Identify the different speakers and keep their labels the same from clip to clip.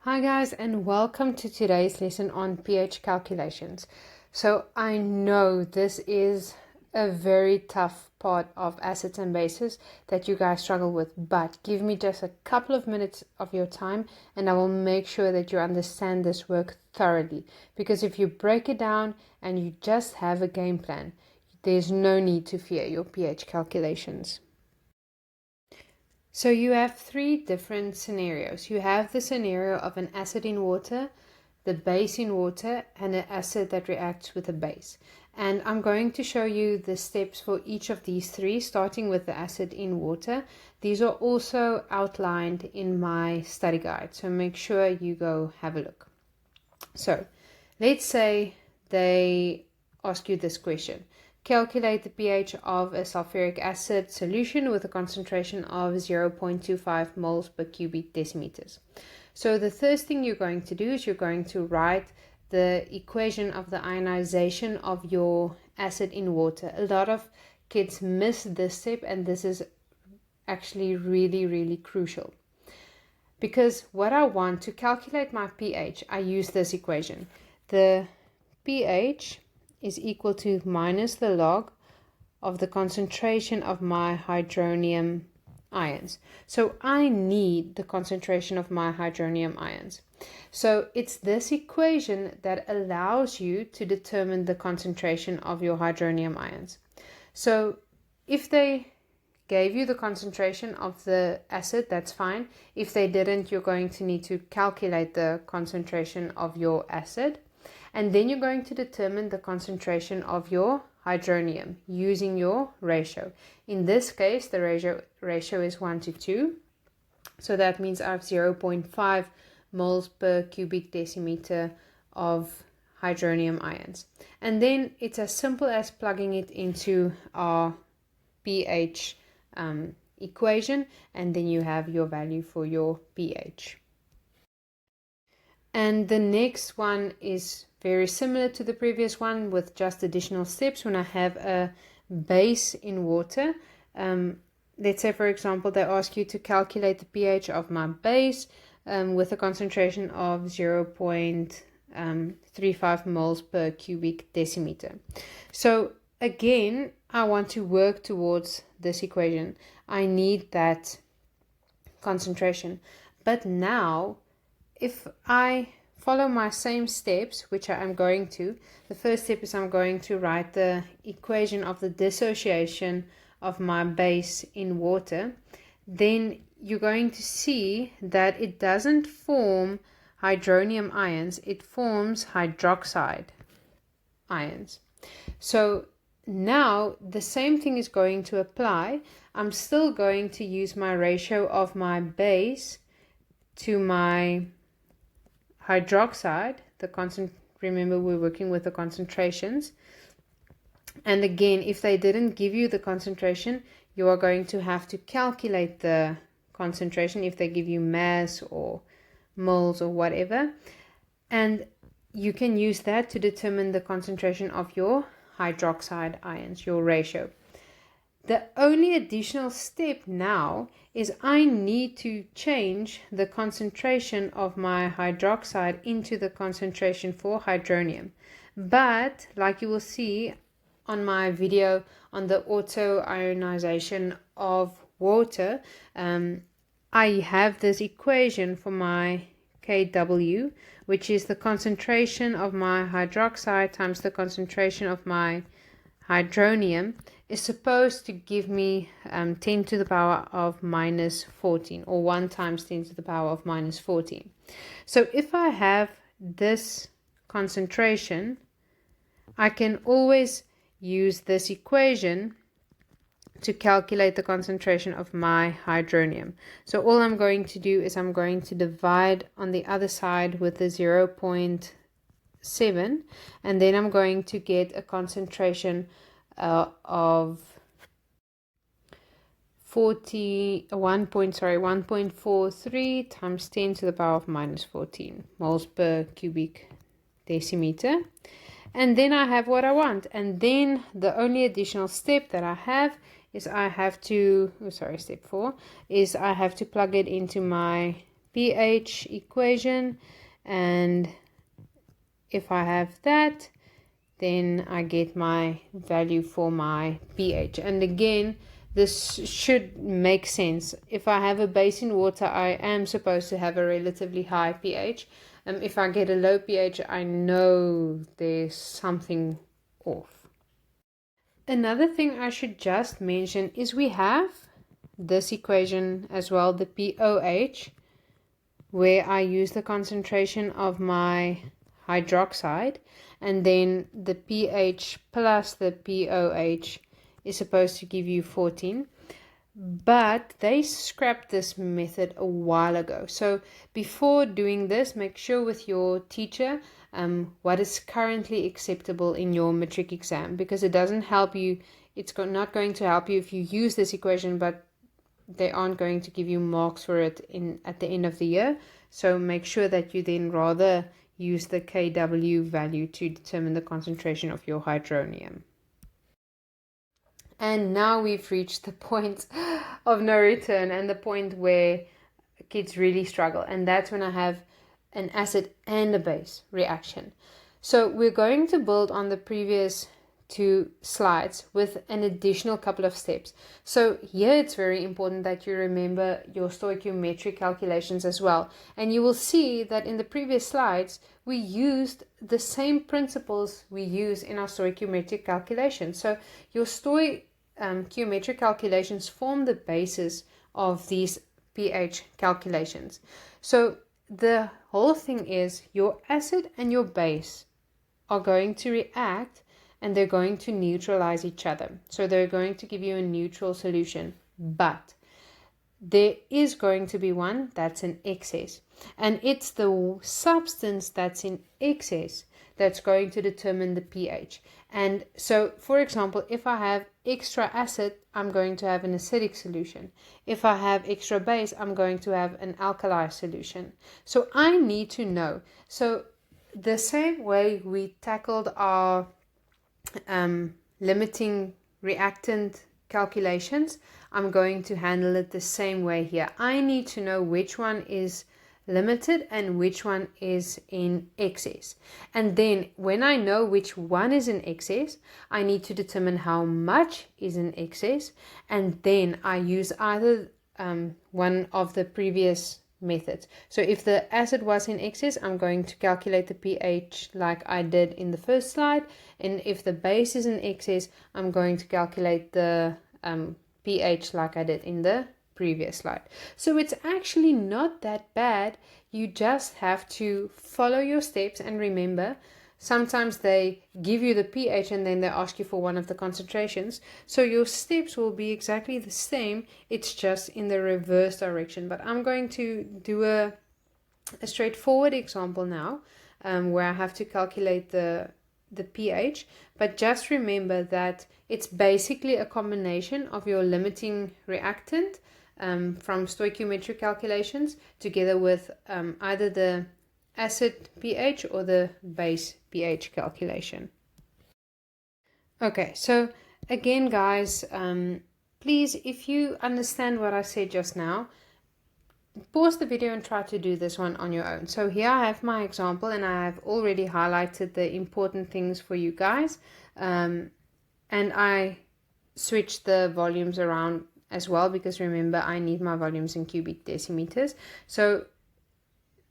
Speaker 1: Hi guys, and welcome to today's lesson on pH calculations. So I know this is a very tough part of acids and bases that you guys struggle with, but give me just a couple of minutes of your time and I will make sure that you understand this work thoroughly. Because if you break it down and you just have a game plan, there's no need to fear your pH calculations. So you have three different scenarios. You have the scenario of an acid in water, the base in water, and an acid that reacts with a base. And I'm going to show you the steps for each of these three, starting with the acid in water. These are also outlined in my study guide, so make sure you go have a look. So let's say they ask you this question. Calculate the pH of a sulfuric acid solution with a concentration of 0.25 moles per cubic decimeters. So the first thing you're going to do is you're going to write the equation of the ionization of your acid in water. A lot of kids miss this step, and this is actually really crucial. Because what I want to calculate my pH, I use this equation. The pH is equal to minus the log of the concentration of my hydronium ions. So I need the concentration of my hydronium ions. So it's this equation that allows you to determine the concentration of your hydronium ions. So if they gave you the concentration of the acid, that's fine. If they didn't, you're going to need to calculate the concentration of your acid. And then you're going to determine the concentration of your hydronium using your ratio. In this case, the ratio is 1 to 2. So that means I have 0.5 moles per cubic decimeter of hydronium ions. And then it's as simple as plugging it into our pH equation, and then you have your value for your pH. And the next one is very similar to the previous one with just additional steps. When I have a base in water, let's say for example they ask you to calculate the pH of my base with a concentration of 0.35 moles per cubic decimeter. So again, I want to work towards this equation. I need that concentration. But now, if I follow my same steps, which I am going to, the first step is I'm going to write the equation of the dissociation of my base in water. Then you're going to see that it doesn't form hydronium ions, it forms hydroxide ions. So now the same thing is going to apply. I'm still going to use my ratio of my base to my hydroxide. Remember, we're working with the concentrations. And again, if they didn't give you the concentration, you are going to have to calculate the concentration if they give you mass or moles or whatever. And you can use that to determine the concentration of your hydroxide ions, your ratio. The only additional step now is I need to change the concentration of my hydroxide into the concentration for hydronium. But like you will see on my video on the auto-ionization of water, I have this equation for my Kw, which is the concentration of my hydroxide times the concentration of my hydronium, is supposed to give me 10 to the power of minus 14, or 1 times 10 to the power of minus 14. So if I have this concentration, I can always use this equation to calculate the concentration of my hydronium. So all I'm going to do is I'm going to divide on the other side with the 0.7, and then I'm going to get a concentration of 1.43 times 10 to the power of minus 14 moles per cubic decimeter. And then I have what I want. And then the only additional step that I have is I have to, step 4, is I have to plug it into my pH equation, and if I have that, then I get my value for my pH. And again, this should make sense. If I have a base in water, I am supposed to have a relatively high pH. If I get a low pH, I know there's something off. Another thing I should just mention is we have this equation as well, the pOH, where I use the concentration of my hydroxide, and then the pH plus the pOH is supposed to give you 14. But they scrapped this method a while ago. So before doing this, make sure with your teacher what is currently acceptable in your matric exam, because it doesn't help you. It's not going to help you if you use this equation, but they aren't going to give you marks for it at the end of the year. So make sure that you then rather use the Kw value to determine the concentration of your hydronium. And now we've reached the point of no return, and the point where kids really struggle, and that's when I have an acid and a base reaction. So we're going to build on the previous 2 slides with an additional couple of steps. So here it's very important that you remember your stoichiometric calculations as well. And you will see that in the previous slides we used the same principles we use in our stoichiometric calculations. So your stoichiometric calculations form the basis of these pH calculations. So the whole thing is your acid and your base are going to react, and they're going to neutralize each other. So they're going to give you a neutral solution. But there is going to be one that's in excess. And it's the substance that's in excess that's going to determine the pH. And so, for example, if I have extra acid, I'm going to have an acidic solution. If I have extra base, I'm going to have an alkali solution. So I need to know. So the same way we tackled our limiting reactant calculations, I'm going to handle it the same way here. I need to know which one is limited and which one is in excess. And then when I know which one is in excess, I need to determine how much is in excess, and then I use either one of the previous methods. So if the acid was in excess, I'm going to calculate the pH like I did in the first slide, and if the base is in excess, I'm going to calculate the pH like I did in the previous slide. So it's actually not that bad. You just have to follow your steps, and remember, sometimes they give you the pH and then they ask you for one of the concentrations. So your steps will be exactly the same, it's just in the reverse direction. But I'm going to do a straightforward example now where I have to calculate the pH. But just remember that it's basically a combination of your limiting reactant from stoichiometric calculations together with either the acid pH or the base pH calculation. Okay, so again guys, please, if you understand what I said just now, pause the video and try to do this one on your own. So here I have my example, and I have already highlighted the important things for you guys, and I switched the volumes around as well, because remember, I need my volumes in cubic decimeters. So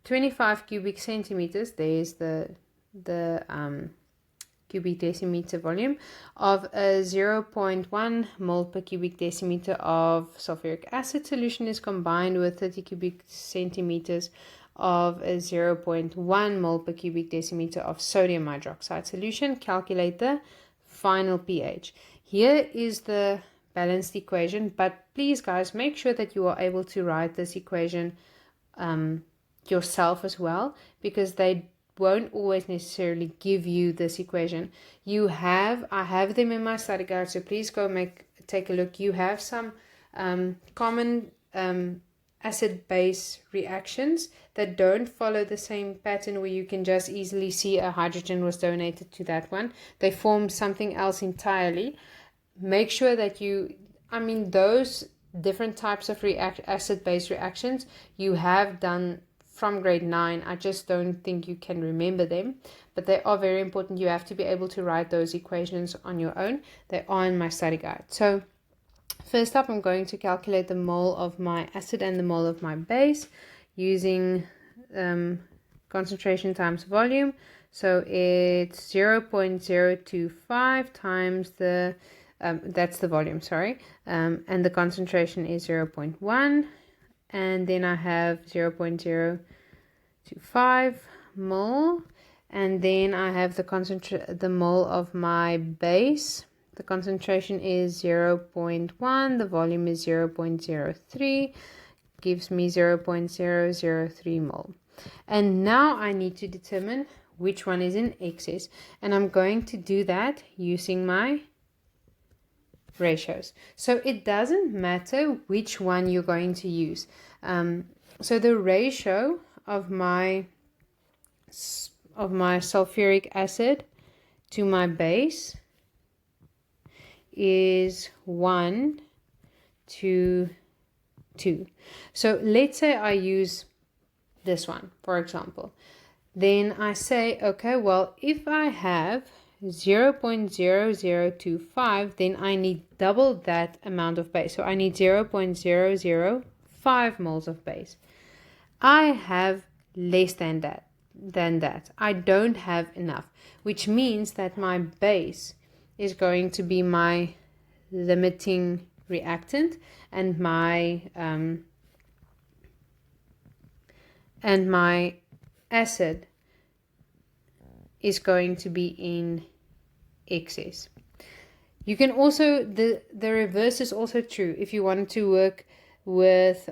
Speaker 1: 25 cubic centimeters, there's the cubic decimeter volume of a 0.1 mole per cubic decimeter of sulfuric acid solution is combined with 30 cubic centimeters of a 0.1 mole per cubic decimeter of sodium hydroxide solution. Calculate the final pH. Here is the balanced equation, but please guys, make sure that you are able to write this equation yourself as well, because they won't always necessarily give you this equation. I have them in my study guide, so please go take a look. You have some common acid base reactions that don't follow the same pattern, where you can just easily see a hydrogen was donated to that one. They form something else entirely. Make sure that those different types of acid-base reactions you have done from grade 9. I just don't think you can remember them, but they are very important. You have to be able to write those equations on your own. They are in my study guide. So first up, I'm going to calculate the mole of my acid and the mole of my base using concentration times volume. So it's 0.025 times the that's the volume, sorry, and the concentration is 0.1, and then I have 0.025 mole, and then I have the mole of my base. The concentration is 0.1, the volume is 0.03, gives me 0.003 mole. And now I need to determine which one is in excess, and I'm going to do that using my ratios. So it doesn't matter which one you're going to use. So the ratio of my sulfuric acid to my base is 1 to 2. So let's say I use this one, for example. Then I say, okay, well, if I have 0.0025, then I need double that amount of base. So I need 0.005 moles of base. I have less than that. I don't have enough, which means that my base is going to be my limiting reactant, and my acid is going to be in excess. You can also, the reverse is also true. If you wanted to work with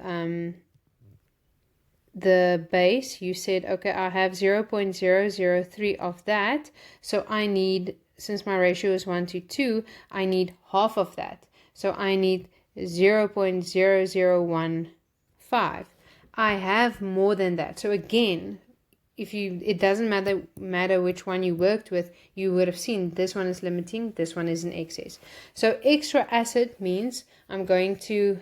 Speaker 1: the base, you said, okay, I have 0.003 of that, so I need, since my ratio is 1 to 2, I need half of that. So I need 0.0015. I have more than that. So again, it doesn't matter which one you worked with, you would have seen this one is limiting, this one is in excess. So extra acid means I'm going to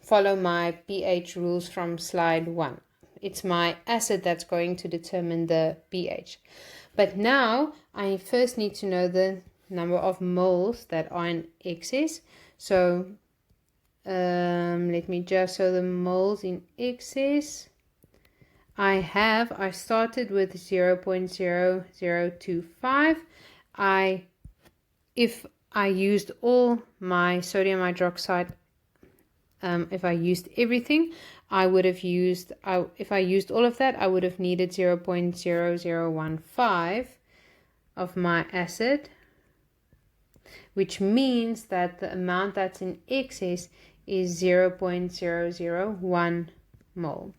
Speaker 1: follow my pH rules from slide 1. It's my acid that's going to determine the pH. But now I first need to know the number of moles that are in excess. So let me just, so the moles in excess, I started with 0.0025. If I used all my sodium hydroxide, if I used everything, I would have used, if I used all of that, I would have needed 0.0015 of my acid, which means that the amount that's in excess is 0.001 mole.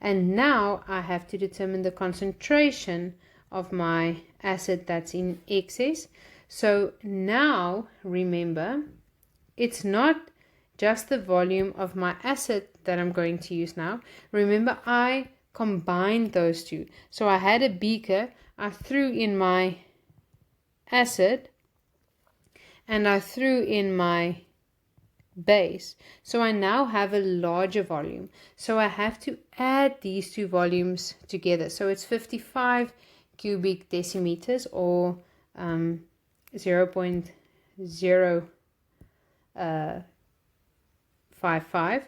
Speaker 1: And now I have to determine the concentration of my acid that's in excess. So now remember, it's not just the volume of my acid that I'm going to use now. Remember, I combined those two. So I had a beaker, I threw in my acid, and I threw in my base. So I now have a larger volume. So I have to add these two volumes together. So it's 55 cubic decimeters, or 0.055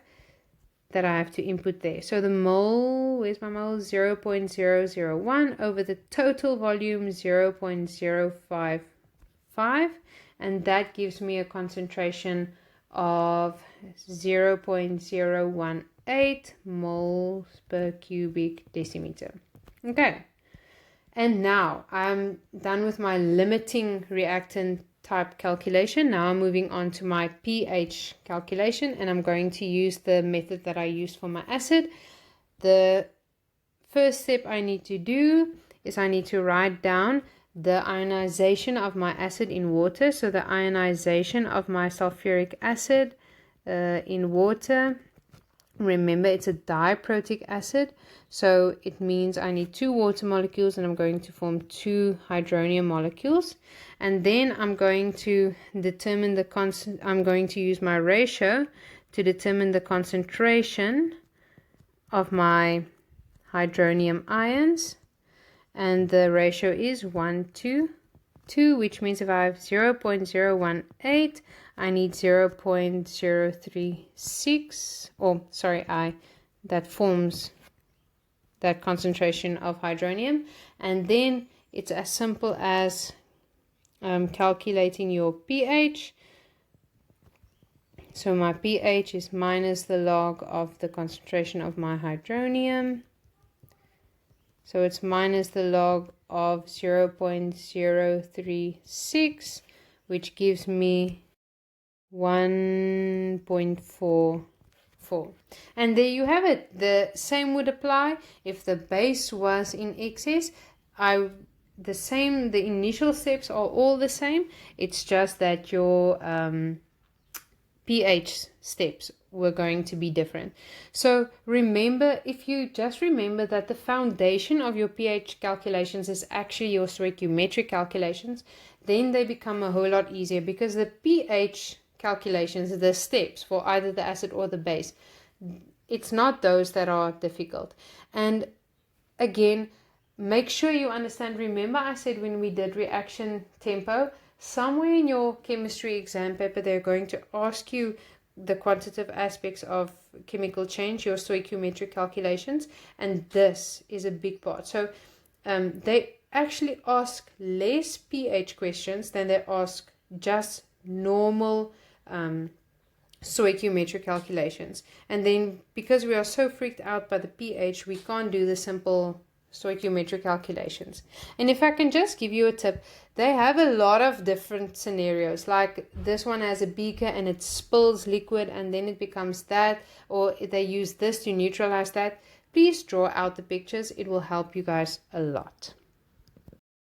Speaker 1: that I have to input there. So the mole, where's my mole? 0.001 over the total volume 0.055, and that gives me a concentration of 0.018 moles per cubic decimeter. Okay, and now I'm done with my limiting reactant type calculation. Now I'm moving on to my pH calculation, and I'm going to use the method that I used for my acid. The first step I need to do is I need to write down the ionization of my acid in water. So the ionization of my sulfuric acid in water Remember, it's a diprotic acid, so it means I need 2 water molecules, and I'm going to form 2 hydronium molecules. And then I'm going to determine the I'm going to use my ratio to determine the concentration of my hydronium ions, and the ratio is 1:2, which means if I have 0.018, I need 0.036, or sorry, that forms that concentration of hydronium. And then it's as simple as calculating your pH. So my pH is minus the log of the concentration of my hydronium. So it's minus the log of 0.036, which gives me 1.44. And there you have it. The same would apply if the base was in excess. The initial steps are all the same. It's just that your pH steps were going to be different. So remember, if you just remember that the foundation of your pH calculations is actually your stoichiometric calculations, then they become a whole lot easier, because the pH calculations, the steps for either the acid or the base, it's not those that are difficult. And again, make sure you understand. Remember, I said when we did reaction tempo, somewhere in your chemistry exam paper, they're going to ask you the quantitative aspects of chemical change, your stoichiometric calculations, and this is a big part. So they actually ask less pH questions than they ask just normal stoichiometric calculations. And then because we are so freaked out by the pH, we can't do the simple stoichiometric calculations. And if I can just give you a tip, they have a lot of different scenarios. Like this one has a beaker and it spills liquid and then it becomes that, or they use this to neutralize that. Please draw out the pictures. It will help you guys a lot.